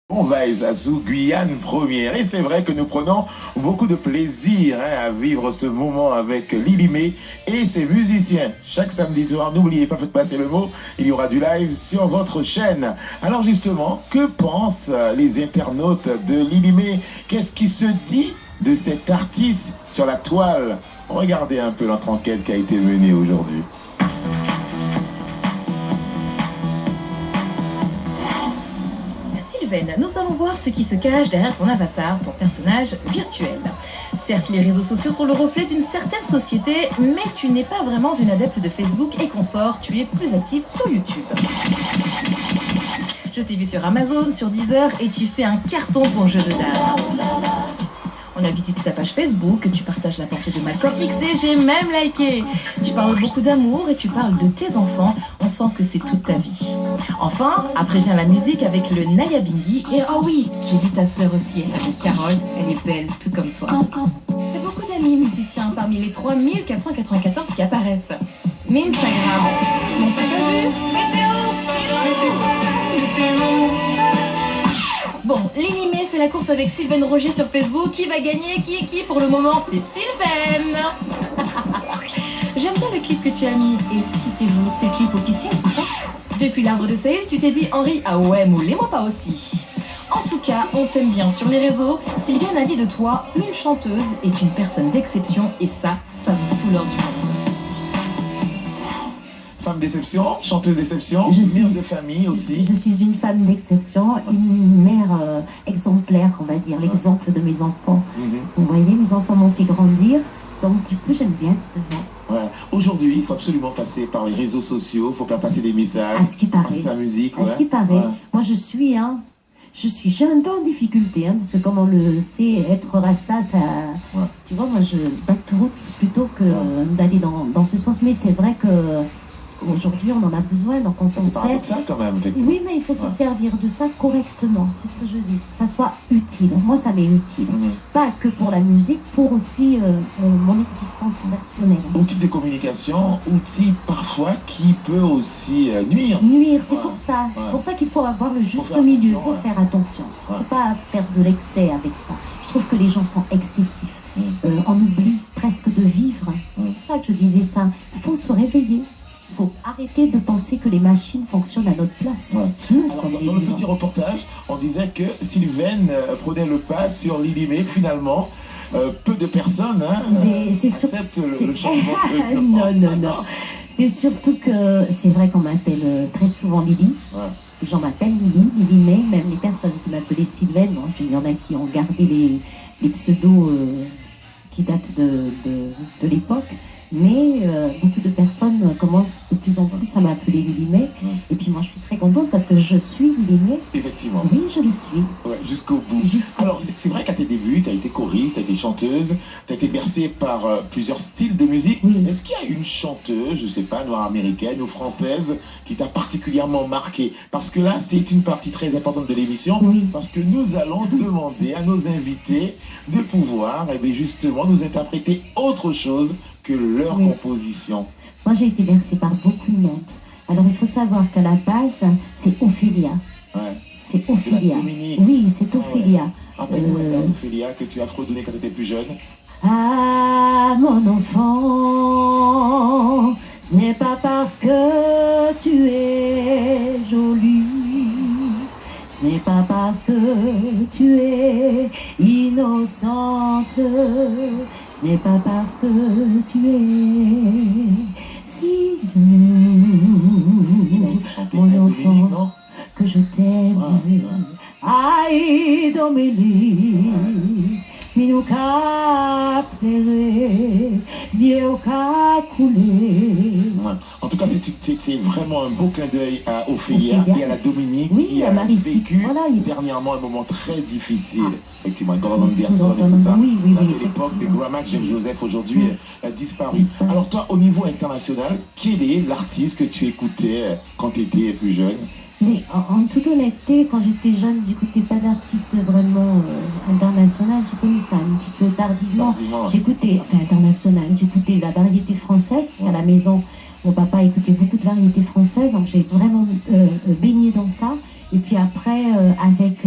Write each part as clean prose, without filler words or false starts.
On va sous Guyane première et c'est vrai que nous prenons beaucoup de plaisir à vivre ce moment avec Lily May et ses musiciens. Chaque samedi soir, n'oubliez pas, faites passer le mot, il y aura du live sur votre chaîne. Alors justement, que pensent les internautes de Lily May? Qu'est-ce qui se dit de cet artiste sur la toile? Regardez un peu notre enquête qui a été menée aujourd'hui. Nous allons voir ce qui se cache derrière ton avatar, ton personnage virtuel. Certes, les réseaux sociaux sont le reflet d'une certaine société, mais tu n'es pas vraiment une adepte de Facebook et consorts, tu es plus active sur YouTube. Je t'ai vu sur Amazon, sur Deezer, et tu fais un carton pour jeu de dames. On a visité ta page Facebook, tu partages la pensée de Malcolm X et j'ai même liké. Tu parles beaucoup d'amour et tu parles de tes enfants, on sent que c'est toute ta vie. Enfin, après vient la musique avec le Naya Bingi et oh oui, j'ai vu ta sœur aussi, elle s'appelle Carole, elle est belle, tout comme toi. T'as beaucoup d'amis musiciens parmi les 3494 qui apparaissent. Mais Instagram, mon petit vu, Bon, Lily May fait la course avec Sylvain Roger sur Facebook. Qui va gagner? Qui est qui? Pour le moment, c'est Sylvain. J'aime bien le clip que tu as mis. Et si c'est vous, c'est le clip officiel, c'est ça? Depuis l'arbre de Sahel, tu t'es dit, Henri, ah ouais, moulez-moi pas aussi. En tout cas, on t'aime bien sur les réseaux. Sylvain a dit de toi, une chanteuse est une personne d'exception. Et ça vaut tout l'or du monde. Femme d'exception, chanteuse d'exception, mère de famille aussi. Je suis une femme d'exception, une mère exemplaire, on va dire, l'exemple de mes enfants. Vous voyez, mes enfants m'ont fait grandir, donc du coup j'aime bien être devant. Ouais. Aujourd'hui, il faut absolument passer par les réseaux sociaux, il faut faire passer des messages, à ce qui paraît. sa musique. À ce qui paraît. Moi j'ai un peu en difficulté, parce que comme on le sait, être rasta, ça, tu vois, moi je back to roots plutôt que d'aller dans ce sens, mais c'est vrai que aujourd'hui, on en a besoin, donc on s'en sert. C'est paradoxal quand même, effectivement. Oui, mais il faut se servir de ça correctement, c'est ce que je dis. Que ça soit utile. Moi, ça m'est utile. Pas que pour la musique, pour aussi mon existence personnelle. Outil de communication, outil parfois qui peut aussi nuire. Nuire, c'est pour ça. C'est pour ça qu'il faut avoir le juste milieu. Il faut faire attention. Il ne faut pas faire de l'excès avec ça. Je trouve que les gens sont excessifs. On oublie presque de vivre. C'est pour ça que je disais ça. Il faut se réveiller. Il faut arrêter de penser que les machines fonctionnent à notre place. Dans le petit reportage, on disait que Sylvain prenait le pas sur Lily May. Finalement, peu de personnes acceptent le changement. Non. C'est surtout que c'est vrai qu'on m'appelle très souvent Lily. J'en m'appelle Lily May. Même les personnes qui m'appelaient Sylvain, il y en a qui ont gardé les pseudos qui datent de l'époque. Mais beaucoup de personnes commencent de plus en plus à m'appeler Lily May. Et puis moi je suis très contente parce que je suis Lily May. Effectivement. Oui, je le suis. Ouais, jusqu'au bout. Alors c'est vrai qu'à tes débuts, tu as été choriste, tu as été chanteuse, tu as été bercée par plusieurs styles de musique. Est-ce qu'il y a une chanteuse, je sais pas, noire américaine ou française, qui t'a particulièrement marqué? Parce que là, c'est une partie très importante de l'émission. Parce que nous allons demander à nos invités de pouvoir justement nous interpréter autre chose que leur composition. Moi, j'ai été bercée par beaucoup de monde. Alors, il faut savoir qu'à la base, c'est Ophélia. C'est Ophélia. Oui, c'est Ophélia. Rappelle-moi Ophélia que tu as fredonné quand tu étais plus jeune. Ah, mon enfant, ce n'est pas parce que tu es jolie. Ce n'est pas parce que tu es innocente, ce n'est pas parce que tu es si douce, mon enfant, que je t'aime. Aïe, Domélie, Minouka pleurer, Zioka couler. En tout cas, c'est vraiment un beau clin d'œil à Ophélia et à la Dominique qui a vécu dernièrement un moment très difficile. Effectivement, Gordon Anderson et tout ça. À l'époque des Graham James Joseph, aujourd'hui disparu. Alors toi, au niveau international, quel est l'artiste que tu écoutais quand tu étais plus jeune? Mais en toute honnêteté, quand j'étais jeune, j'écoutais pas d'artistes vraiment international. J'ai connu ça un petit peu tardivement. J'écoutais, international, j'écoutais la variété française, parce qu'à la maison, mon papa écoutait beaucoup de variétés françaises, donc j'ai vraiment baigné dans ça. Et puis après, avec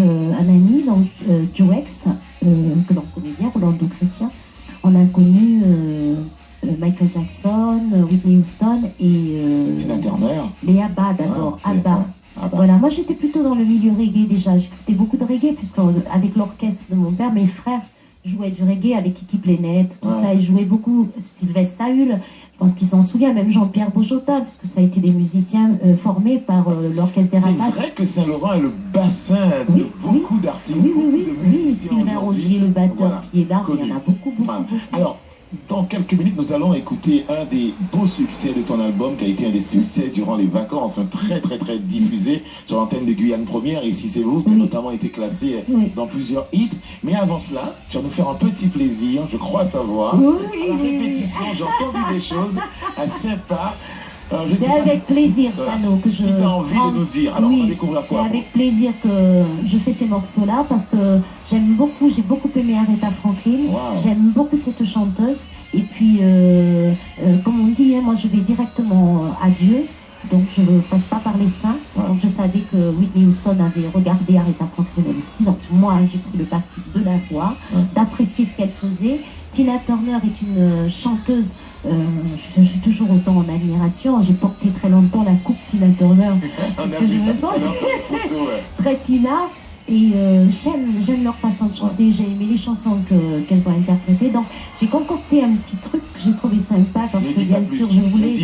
du reggae déjà. J'écoutais beaucoup de reggae, puisqu'avec l'orchestre de mon père, mes frères jouaient du reggae avec Kiki Blenette, tout ça. Ils jouaient beaucoup Sylvestre Saül, je pense qu'ils s'en souviennent, même Jean-Pierre Beaujotin, puisque ça a été des musiciens formés par l'orchestre des Rapaces. C'est vrai que Saint-Laurent est le bassin de beaucoup d'artistes, oui, Sylvain Rogier, le batteur qui est là, il y en a beaucoup. Alors, dans quelques minutes, nous allons écouter un des beaux succès de ton album, qui a été un des succès durant les vacances, très diffusé sur l'antenne de Guyane Première. Ici, c'est vous, qui a notamment été classé dans plusieurs hits. Mais avant cela, tu vas nous faire un petit plaisir, je crois savoir. À la répétition, j'ai entendu des choses assez sympas. C'est avec plaisir, Pano, que je... Si tu as envie de nous dire, alors on va découvrir quoi? C'est avec plaisir que je fais ces morceaux-là, parce que j'ai beaucoup aimé Aretha Franklin, j'aime beaucoup cette chanteuse, et puis, comme on dit, moi je vais directement à Dieu, donc je ne passe pas par les saints, donc je savais que Whitney Houston avait regardé Aretha Franklin aussi, donc moi j'ai pris le parti de la voir, d'apprécier ce qu'elle faisait. Tina Turner est une chanteuse, je suis toujours autant en admiration. J'ai porté très longtemps la coupe Tina Turner parce que je me sens très Tina. Et j'aime leur façon de chanter, j'ai aimé les chansons qu'elles ont interprétées. Donc j'ai concocté un petit truc que j'ai trouvé sympa, parce que bien sûr je voulais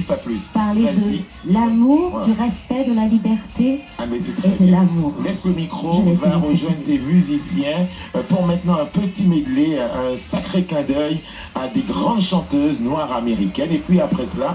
parler de l'amour, du respect, de la liberté et de l'amour. Laisse le micro, va rejoindre tes musiciens pour maintenant un petit medley, un sacré clin d'œil à des grandes chanteuses noires américaines. Et puis après cela,